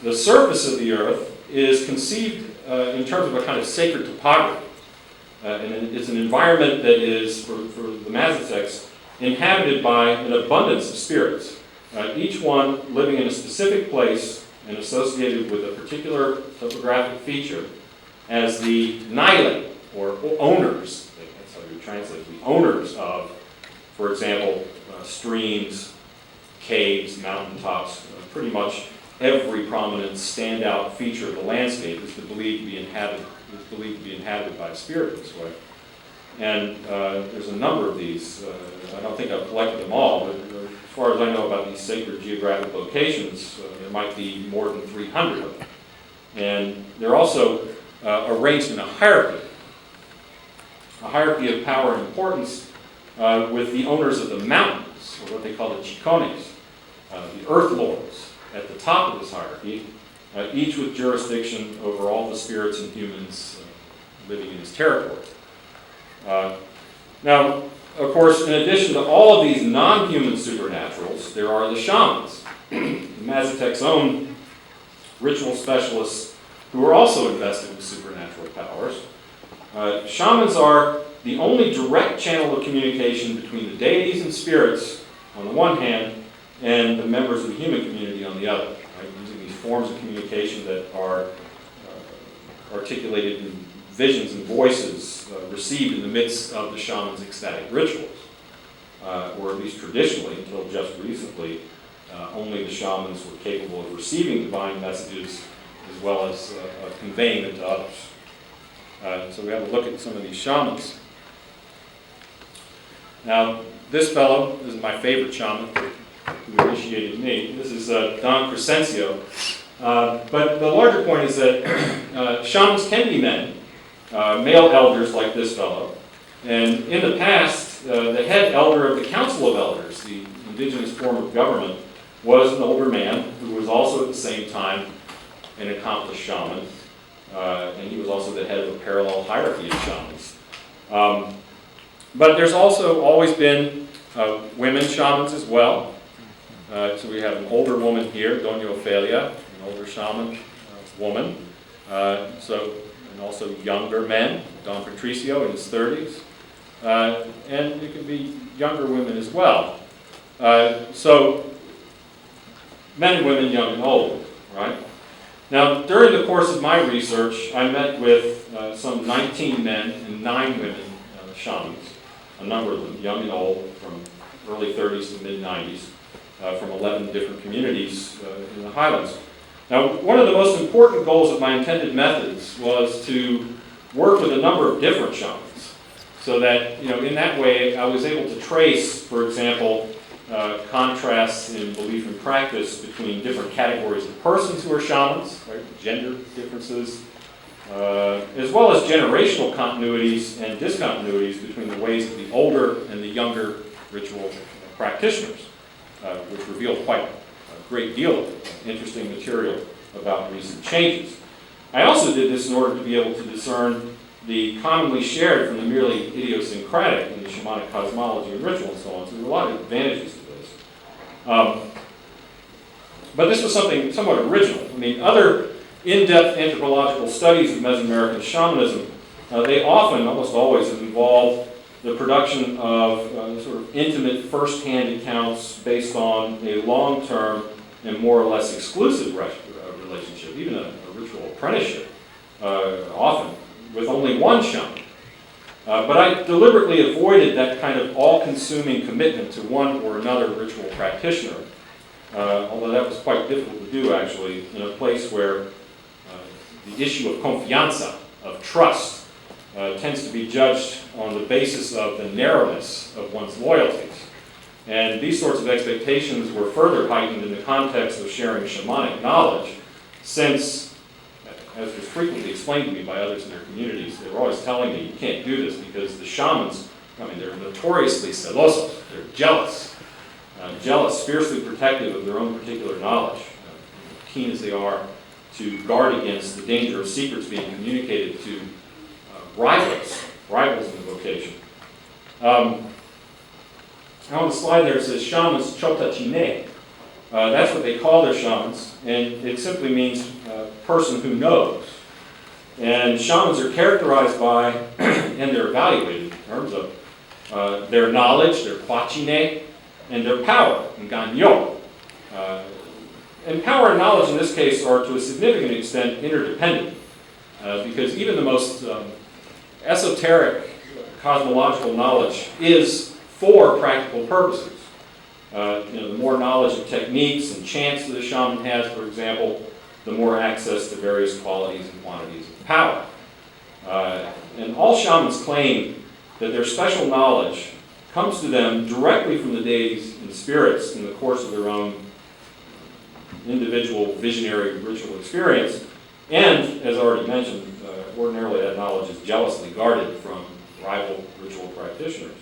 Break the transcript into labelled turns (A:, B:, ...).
A: the surface of the earth is conceived in terms of a kind of sacred topography. And it's an environment that is, for the Mazatecs, inhabited by an abundance of spirits, each one living in a specific place and associated with a particular topographic feature as the Nile, or owners, that's how you translate, the owners of, for example, streams, caves, mountaintops. Pretty much every prominent standout feature of the landscape is believed to be inhabited by a spirit this way. And there's a number of these. I don't think I've collected them all, but as far as I know about these sacred geographic locations, there might be more than 300 of them. And they're also arranged in a hierarchy of power and importance, with the owners of the mountains, or what they call the chicones, the earth lords, at the top of this hierarchy, each with jurisdiction over all the spirits and humans living in his territory. Now, of course, in addition to all of these non-human supernaturals, there are the shamans, the Mazatecs' own ritual specialists who are also invested with supernatural powers. Shamans are the only direct channel of communication between the deities and spirits on the one hand and the members of the human community on the other, right? Using these forms of communication that are articulated in visions and voices received in the midst of the shaman's ecstatic rituals. Or at least traditionally, until just recently, only the shamans were capable of receiving divine messages as well as conveying them to others. So we have a look at some of these shamans. Now, this fellow, this is my favorite shaman who initiated me. This is Don Crescencio. But the larger point is that shamans can be men, male elders like this fellow. And in the past, the head elder of the Council of Elders, the indigenous form of government, was an older man who was also at the same time an accomplished shaman. And he was also the head of a parallel hierarchy of shamans. But there's also always been women shamans as well. So we have an older woman here, Doña Ofelia, an older shaman woman. And also younger men, Don Patricio in his 30s. And it can be younger women as well. So men and women, young and old, right? Now, during the course of my research, I met with some 19 men and 9 women shamans, a number of them, young and old, from early 30s to mid-90s, from 11 different communities in the Highlands. Now, one of the most important goals of my intended methods was to work with a number of different shamans, so that, in that way, I was able to trace, for example, contrasts in belief and practice between different categories of persons who are shamans, right? Gender differences, as well as generational continuities and discontinuities between the ways of the older and the younger ritual practitioners, which revealed quite a great deal of interesting material about recent changes. I also did this in order to be able to discern the commonly shared from the merely idiosyncratic in the shamanic cosmology and ritual and so on. So there are a lot of advantages to this. But this was something somewhat original. I mean, other in-depth anthropological studies of Mesoamerican shamanism, they often, almost always, have involved the production of sort of intimate first-hand accounts based on a long-term and more or less exclusive relationship, even a ritual apprenticeship, often with only one shaman. But I deliberately avoided that kind of all-consuming commitment to one or another ritual practitioner, although that was quite difficult to do, actually, in a place where the issue of confianza, of trust, tends to be judged on the basis of the narrowness of one's loyalties. And these sorts of expectations were further heightened in the context of sharing shamanic knowledge, since, as was frequently explained to me by others in their communities, they were always telling me, you can't do this because the shamans, they're notoriously celosos, they're jealous, fiercely protective of their own particular knowledge, keen as they are to guard against the danger of secrets being communicated to rivals in the vocation. On the slide there it says shamans chota chine. That's what they call their shamans, and it simply means person who knows. And shamans are characterized by, and they're evaluated in terms of their knowledge, their kwachine, and their power, and ganyo. And power and knowledge in this case are to a significant extent interdependent, because even the most esoteric cosmological knowledge is for practical purposes. The more knowledge of techniques and chants that a shaman has, for example, the more access to various qualities and quantities of power. And all shamans claim that their special knowledge comes to them directly from the deities and spirits in the course of their own individual visionary ritual experience. And, as already mentioned, ordinarily that knowledge is jealously guarded from rival ritual practitioners.